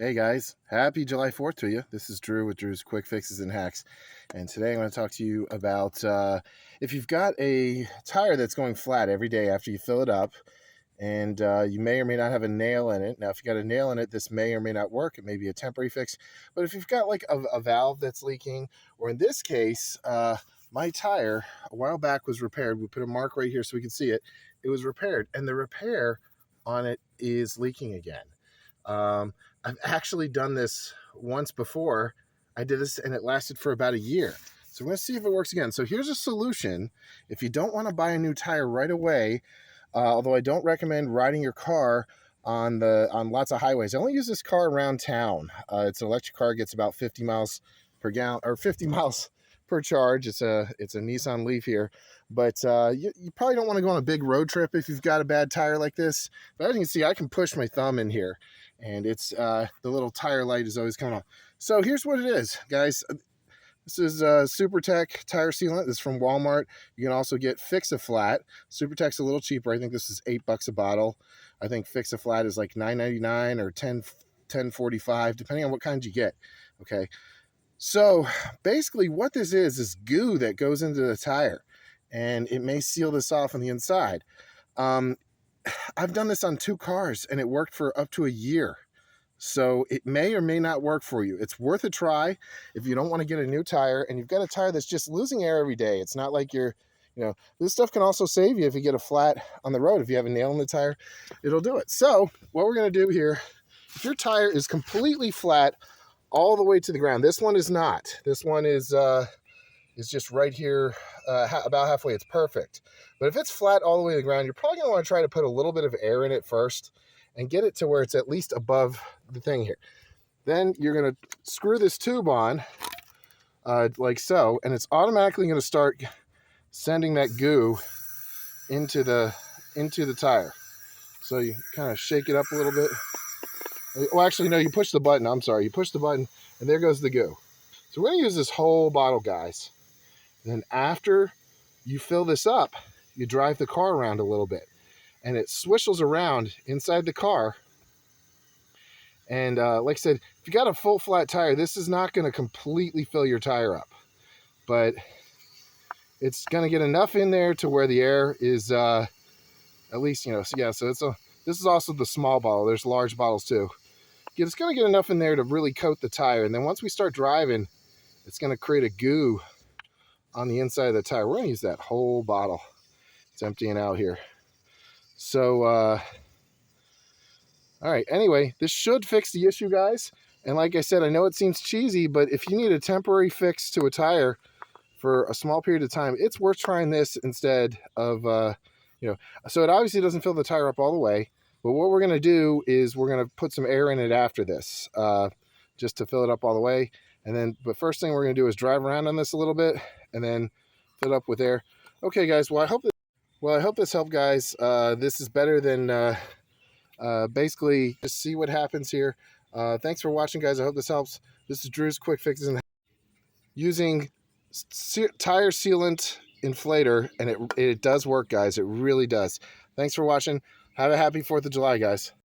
Hey guys, happy July 4th to you. This is Drew with Drew's Quick Fixes and Hacks. And today I'm going to talk to you about if you've got a tire that's going flat every day after you fill it up, and you may or may not have a nail in it. Now, if you got a nail in it, this may or may not work. It may be a temporary fix. But if you've got like a valve that's leaking, or in this case, my tire a while back was repaired. We put a mark right here so we can see it. It was repaired, and the repair on it is leaking again. I've actually done this once before. I did this and it lasted for about a year. So we're going to see if it works again. So here's a solution. If you don't want to buy a new tire right away, although I don't recommend riding your car on lots of highways. I only use this car around town. It's an electric car, gets about 50 miles per gallon or 50 miles per charge. It's a Nissan Leaf here, but you probably don't want to go on a big road trip if you've got a bad tire like this. But as you can see, I can push my thumb in here, and it's the little tire light is always coming on. So here's what it is, guys. This is SuperTech tire sealant. This is from Walmart. You can also get Fix-A-Flat. SuperTech's a little cheaper. I think this is $8 a bottle. I think Fix-A-Flat is like $9.99 or $10.45, depending on what kind you get. Okay. So basically what this is goo that goes into the tire, and it may seal this off on the inside. I've done this on 2 cars and it worked for up to a year. So it may or may not work for you. It's worth a try if you don't want to get a new tire and you've got a tire that's just losing air every day. It's not like this stuff can also save you if you get a flat on the road. If you have a nail in the tire, it'll do it. So what we're going to do here, if your tire is completely flat all the way to the ground, this one is not. This one is just right here, about halfway. It's perfect. But if it's flat all the way to the ground, you're probably going to want to try to put a little bit of air in it first and get it to where it's at least above the thing here. Then you're going to screw this tube on like so, and it's automatically going to start sending that goo into the tire. So you kind of shake it up a little bit. Well, actually, no, you push the button. I'm sorry. You push the button, and there goes the goo. So we're going to use this whole bottle, guys. And then after you fill this up, you drive the car around a little bit, and it swishels around inside the car. And like I said, if you got a full flat tire, this is not going to completely fill your tire up, but it's going to get enough in there to where the air is at least, so yeah, so this is also the small bottle. There's large bottles too. It's going to get enough in there to really coat the tire. And then once we start driving, it's going to create a goo on the inside of the tire. We're going to use that whole bottle. It's emptying out here. So, all right. Anyway, this should fix the issue, guys. And like I said, I know it seems cheesy, but if you need a temporary fix to a tire for a small period of time, it's worth trying this instead of, so it obviously doesn't fill the tire up all the way. But what we're going to do is we're going to put some air in it after this, just to fill it up all the way. And then, but first thing we're going to do is drive around on this a little bit and then fill it up with air. Okay, guys. Well, I hope this helped, guys. This is better than basically just see what happens here. Thanks for watching, guys. I hope this helps. This is Drew's Quick Fixes and using tire sealant inflator, and it does work, guys. It really does. Thanks for watching. Have a happy 4th of July, guys.